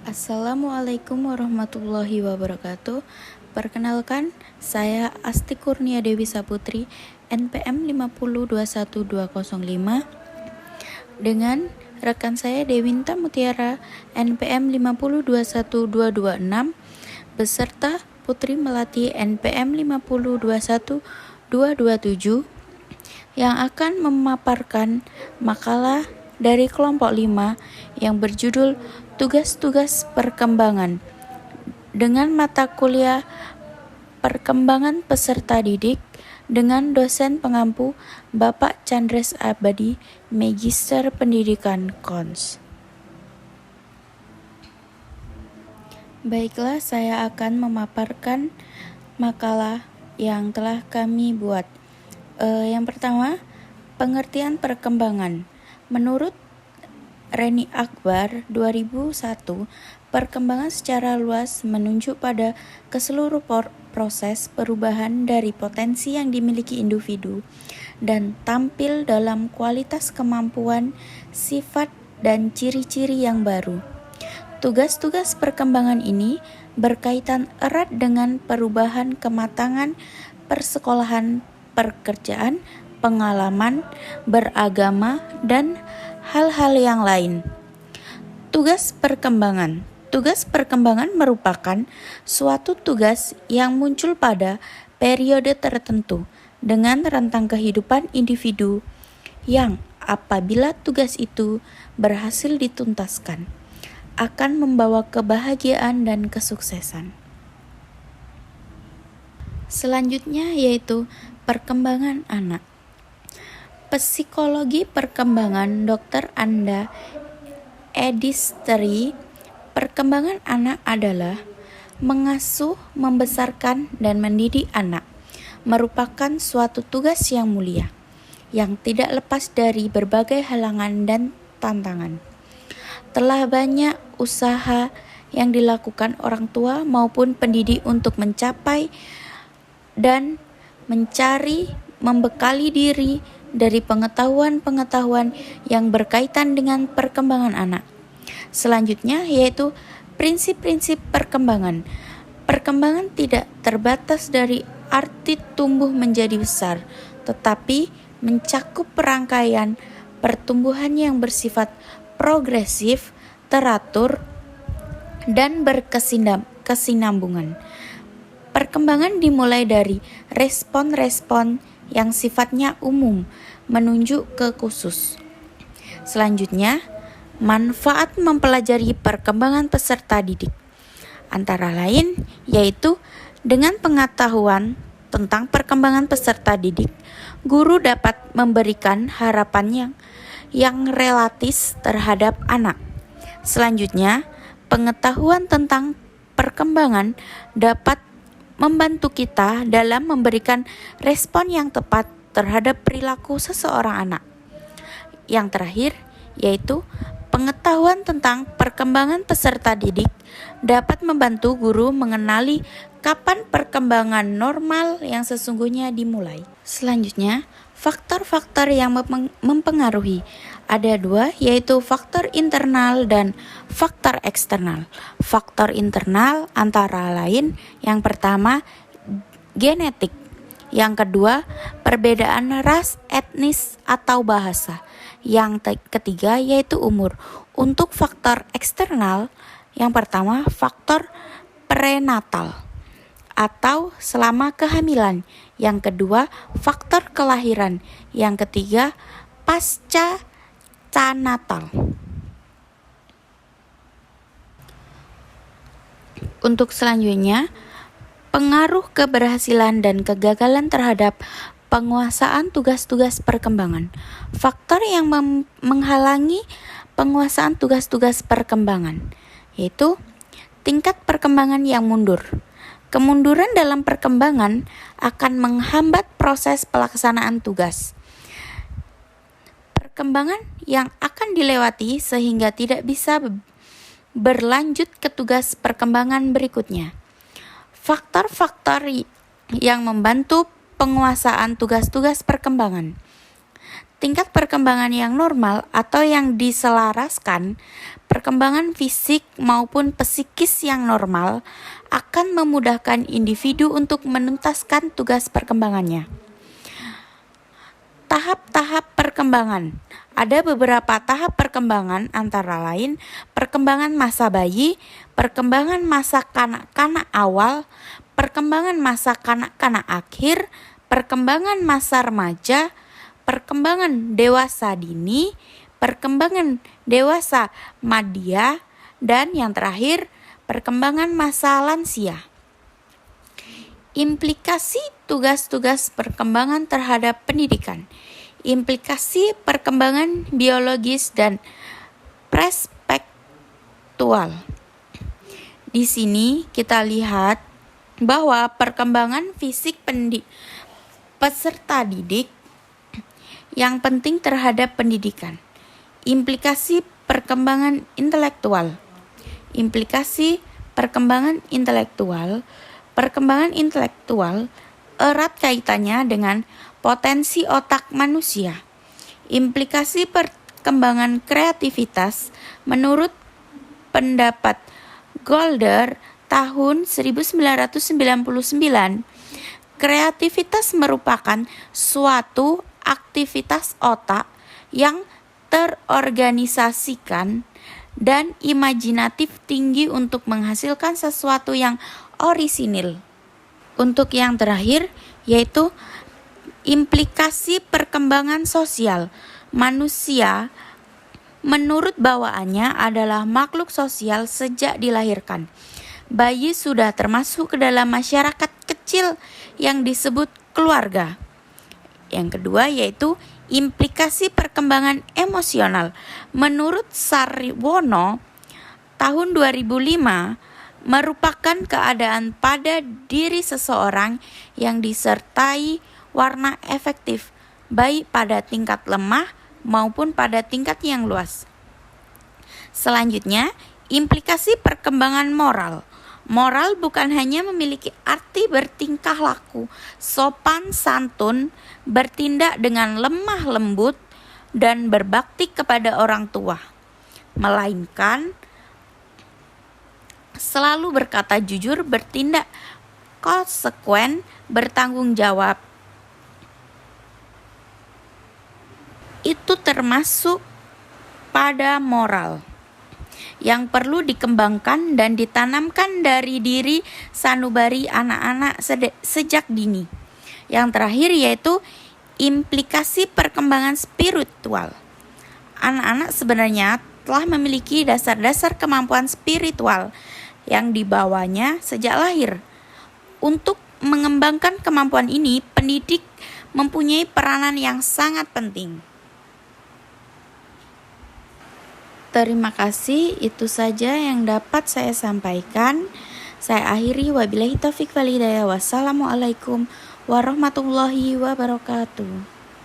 Assalamualaikum warahmatullahi wabarakatuh. Perkenalkan, saya Asti Kurnia Dewi Saputri, NPM 5021205, dengan rekan saya Dewinta Mutiara, NPM 5021226, beserta Putri Melati, NPM 5021227, yang akan memaparkan makalah dari kelompok 5 yang berjudul Tugas-tugas perkembangan dengan mata kuliah Perkembangan Peserta Didik dengan dosen pengampu Bapak Chandres Abadi, Magister Pendidikan Kons. Baiklah, saya akan memaparkan makalah yang telah kami buat. Yang pertama, pengertian perkembangan. Menurut Reni Akbar 2001, perkembangan secara luas menunjuk pada keseluruh proses perubahan dari potensi yang dimiliki individu dan tampil dalam kualitas kemampuan, sifat, dan ciri-ciri yang baru. Tugas-tugas perkembangan ini berkaitan erat dengan perubahan kematangan persekolahan, pekerjaan, pengalaman, beragama, dan hal-hal yang lain. Tugas perkembangan. Tugas perkembangan merupakan suatu tugas yang muncul pada periode tertentu dengan rentang kehidupan individu yang apabila tugas itu berhasil dituntaskan akan membawa kebahagiaan dan kesuksesan. Selanjutnya yaitu perkembangan anak. Psikologi perkembangan Dr. Anda Edistri, perkembangan anak adalah mengasuh, membesarkan, dan mendidik anak merupakan suatu tugas yang mulia, yang tidak lepas dari berbagai halangan dan tantangan. Telah banyak usaha yang dilakukan orang tua maupun pendidik untuk mencapai dan mencari, membekali diri dari pengetahuan-pengetahuan yang berkaitan dengan perkembangan anak. Selanjutnya yaitu prinsip-prinsip perkembangan. Perkembangan tidak terbatas dari arti tumbuh menjadi besar, tetapi mencakup rangkaian pertumbuhan yang bersifat progresif, teratur, dan berkesinambungan. Perkembangan dimulai dari respon-respon yang sifatnya umum menunjuk ke khusus. Selanjutnya, manfaat mempelajari perkembangan peserta didik. Antara lain yaitu dengan pengetahuan tentang perkembangan peserta didik, guru dapat memberikan harapan yang relatif terhadap anak. Selanjutnya, pengetahuan tentang perkembangan dapat membantu kita dalam memberikan respon yang tepat terhadap perilaku seseorang anak. Yang terakhir, yaitu pengetahuan tentang perkembangan peserta didik dapat membantu guru mengenali kapan perkembangan normal yang sesungguhnya dimulai. Selanjutnya, faktor-faktor yang mempengaruhi. Ada dua, yaitu faktor internal dan faktor eksternal. Faktor internal antara lain yang pertama genetik, yang kedua perbedaan ras, etnis, atau bahasa, yang ketiga yaitu umur. Untuk faktor eksternal, yang pertama faktor prenatal atau selama kehamilan, yang kedua faktor kelahiran, yang ketiga pasca natal. Untuk selanjutnya, pengaruh keberhasilan dan kegagalan terhadap penguasaan tugas-tugas perkembangan. Faktor yang menghalangi penguasaan tugas-tugas perkembangan yaitu tingkat perkembangan yang mundur. Kemunduran dalam perkembangan akan menghambat proses pelaksanaan tugas. Perkembangan yang akan dilewati sehingga tidak bisa berlanjut ke tugas perkembangan berikutnya. Faktor-faktor yang membantu penguasaan tugas-tugas perkembangan. Tingkat perkembangan yang normal atau yang diselaraskan, perkembangan fisik maupun psikis yang normal akan memudahkan individu untuk menuntaskan tugas perkembangannya. Tahap-tahap perkembangan. Ada beberapa tahap perkembangan, antara lain perkembangan masa bayi, perkembangan masa kanak-kanak awal, perkembangan masa kanak-kanak akhir, perkembangan masa remaja, perkembangan dewasa dini, perkembangan dewasa madya, dan yang terakhir, perkembangan masa lansia. Implikasi tugas-tugas perkembangan terhadap pendidikan. Implikasi perkembangan biologis dan perspektual. Di sini kita lihat bahwa perkembangan fisik peserta didik yang penting terhadap pendidikan. Implikasi perkembangan intelektual. Implikasi perkembangan intelektual. Perkembangan intelektual erat kaitannya dengan potensi otak manusia. Implikasi perkembangan kreativitas menurut pendapat Golder tahun 1999, kreativitas merupakan suatu aktivitas otak yang terorganisasikan dan imajinatif tinggi untuk menghasilkan sesuatu yang orisinil. Untuk yang terakhir, yaitu implikasi perkembangan sosial. Manusia menurut bawaannya adalah makhluk sosial sejak dilahirkan. Bayi sudah termasuk ke dalam masyarakat kecil yang disebut keluarga. Yang kedua yaitu implikasi perkembangan emosional. Menurut Sarwono tahun 2005, merupakan keadaan pada diri seseorang yang disertai warna efektif, baik pada tingkat lemah maupun pada tingkat yang luas. Selanjutnya, implikasi perkembangan moral. Moral bukan hanya memiliki arti bertingkah laku, sopan santun, bertindak dengan lemah lembut, dan berbakti kepada orang tua, melainkan selalu berkata jujur, bertindak konsekuen, bertanggung jawab. Itu termasuk pada moral yang perlu dikembangkan dan ditanamkan dari diri sanubari anak-anak sejak dini. Yang terakhir yaitu implikasi perkembangan spiritual. Anak-anak sebenarnya telah memiliki dasar-dasar kemampuan spiritual yang dibawanya sejak lahir. Untuk mengembangkan kemampuan ini, pendidik mempunyai peranan yang sangat penting. Terima kasih, itu saja yang dapat saya sampaikan. Saya akhiri, wabillahi taufiq wal hidayah. Wassalamualaikum warahmatullahi wabarakatuh.